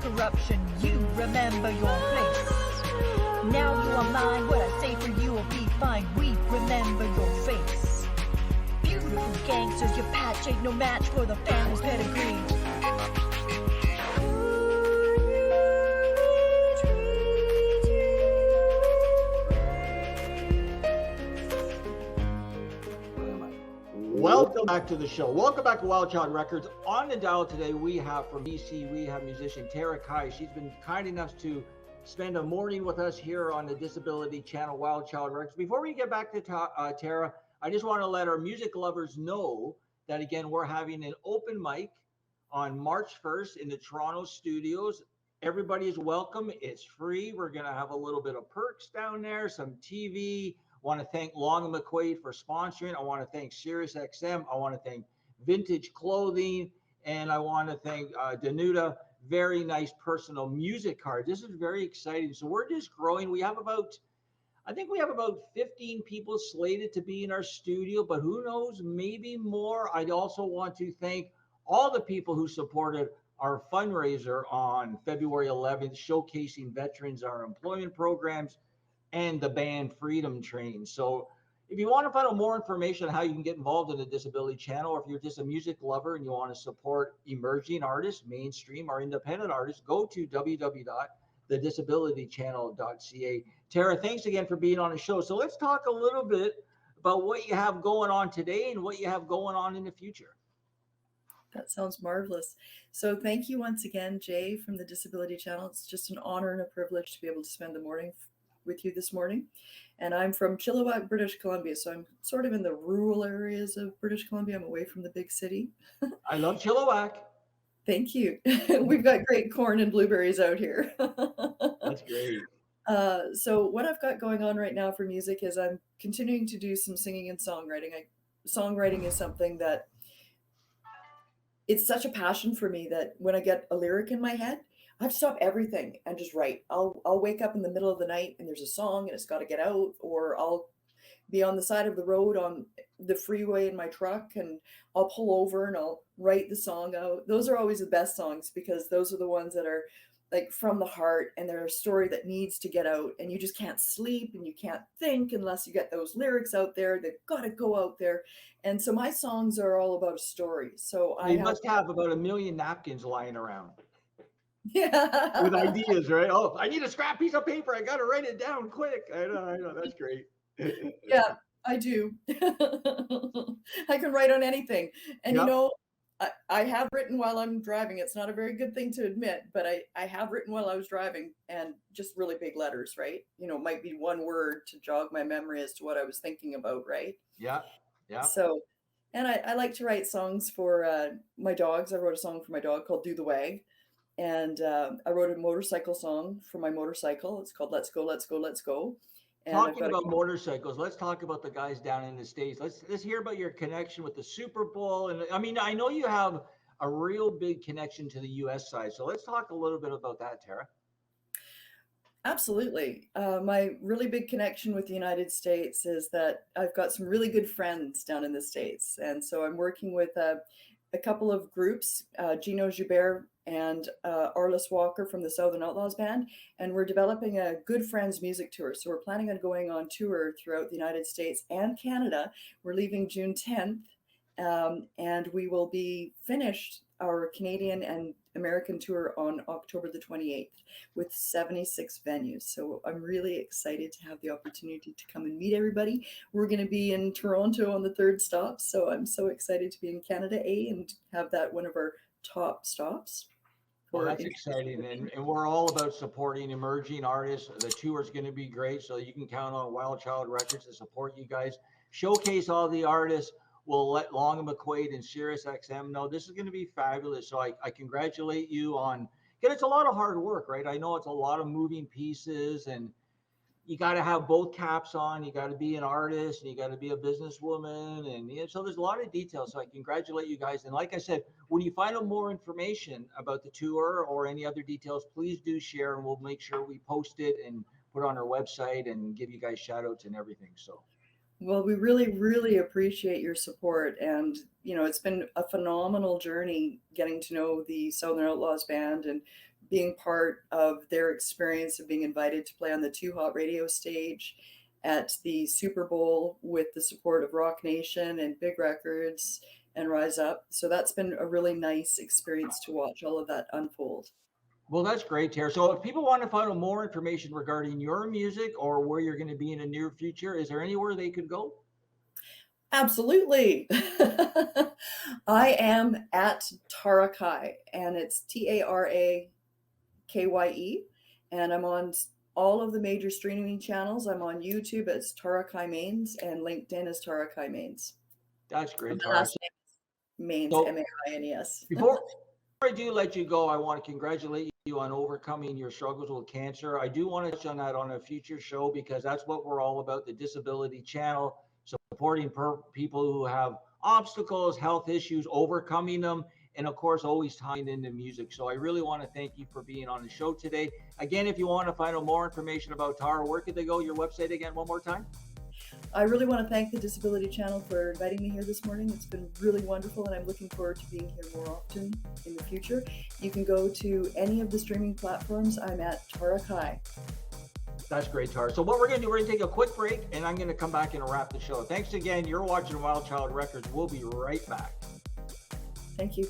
corruption, you remember your place. Now you are mine, what I say for you will be fine. We remember your face. Beautiful gangsters, your patch ain't no match for the family's pedigree. Welcome back to the show. Welcome back to Wild Child Records. On the dial today, we have from DC, we have musician TaraK. She's been kind enough to spend a morning with us here on the Disability Channel, Wild Child Records. Before we get back to Tara, I just want to let our music lovers know that, again, we're having an open mic on March 1st in the Toronto studios. Everybody is welcome. It's free. We're going to have a little bit of perks down there, some TV. I want to thank Long and McQuaid for sponsoring. I want to thank SiriusXM. I want to thank Vintage Clothing. And I want to thank Danuta. Very nice personal music card. This is very exciting. So we're just growing. I think we have about 15 people slated to be in our studio, but who knows, maybe more. I'd also want to thank all the people who supported our fundraiser on February 11th, showcasing veterans, our employment programs, and the band Freedom Train. So if you want to find out more information on how you can get involved in the Disability Channel, or if you're just a music lover and you want to support emerging artists, mainstream or independent artists, go to www.thedisabilitychannel.ca. Tara, thanks again for being on the show. So let's talk a little bit about what you have going on today and what you have going on in the future. That sounds marvelous. So thank you once again, Jay, from the Disability Channel. It's just an honor and a privilege to be able to spend the morning with you this morning. And I'm from Chilliwack, British Columbia. So I'm sort of in the rural areas of British Columbia. I'm away from the big city. I love Chilliwack. Thank you. We've got great corn and blueberries out here. That's great. So what I've got going on right now for music is I'm continuing to do some singing and songwriting. Songwriting is something that it's such a passion for me that when I get a lyric in my head, I have to stop everything and just write. I'll wake up in the middle of the night and there's a song and it's got to get out, or I'll be on the side of the road on the freeway in my truck and I'll pull over and I'll write the song out. Those are always the best songs because those are the ones that are like from the heart and they're a story that needs to get out, and you just can't sleep and you can't think unless you get those lyrics out there. They've got to go out there. And so my songs are all about a story. So you must have about 1 million napkins lying around. Yeah. With ideas, right? Oh, I need a scrap piece of paper. I got to write it down quick. I know. That's great. Yeah, I do. I can write on anything. And, Yep. you know, I have written while I'm driving. It's not a very good thing to admit, but I have written while I was driving, and just really big letters, right? You know, it might be one word to jog my memory as to what I was thinking about, right? Yeah. So, and I like to write songs for my dogs. I wrote a song for my dog called Do the Wag. And I wrote a motorcycle song for my motorcycle. It's called Let's Go, Let's Go, Let's Go. And Talking about motorcycles, let's talk about the guys down in the States. Let's hear about your connection with the Super Bowl. And I mean, I know you have a real big connection to the US side. So let's talk a little bit about that, Tara. Absolutely. My really big connection with the United States is that I've got some really good friends down in the States. And so I'm working with a couple of groups, GinoJMusic and Arliss Walker from the Southern Outlaws Band, and we're developing a Good Friends music tour. So we're planning on going on tour throughout the United States and Canada. We're leaving June 10th, and we will be finished our Canadian and American tour on October the 28th with 76 venues. So I'm really excited to have the opportunity to come and meet everybody. We're going to be in Toronto on the third stop. So I'm so excited to be in Canada and have that one of our top stops. Well, that's exciting. And we're all about supporting emerging artists. The tour is going to be great. So you can count on Wild Child Records to support you guys. Showcase all the artists. We'll let Long and McQuaid and SiriusXM know this is going to be fabulous. So I congratulate you on, because it's a lot of hard work, right? I know it's a lot of moving pieces, and you got to have both caps on. You got to be an artist and you got to be a businesswoman. And so there's a lot of details. So I congratulate you guys. And like I said, when you find out more information about the tour or any other details, please do share, and we'll make sure we post it and put it on our website and give you guys shout outs and everything. So. Well, we really, really appreciate your support. And, you know, it's been a phenomenal journey getting to know the Southern Outlaws Band and being part of their experience of being invited to play on the Too Hot radio stage at the Super Bowl with the support of Rock Nation and Big Records and Rise Up. So that's been a really nice experience to watch all of that unfold. Well, that's great, Tara. So if people want to find out more information regarding your music or where you're going to be in the near future, is there anywhere they could go? Absolutely. I am at TaraK, and it's TARAKYE, and I'm on all of the major streaming channels. I'm on YouTube as TaraK Mains and LinkedIn as TaraK Mains. That's great, And my Tara. last name is Mains, So Maines. before I do let you go, I want to congratulate you on overcoming your struggles with cancer. I do want to touch on that on a future show because that's what we're all about, the Disability Channel, supporting people who have obstacles, health issues, overcoming them, and of course, always tying into music. So I really want to thank you for being on the show today. Again, if you want to find out more information about Tara, where could they go? Your website again, one more time? I really want to thank the Disability Channel for inviting me here this morning. It's been really wonderful, and I'm looking forward to being here more often in the future. You can go to any of the streaming platforms. I'm at TaraK. That's great, Tara. So what we're going to do, we're going to take a quick break, and I'm going to come back and wrap the show. Thanks again. You're watching Wild Child Records. We'll be right back. Thank you.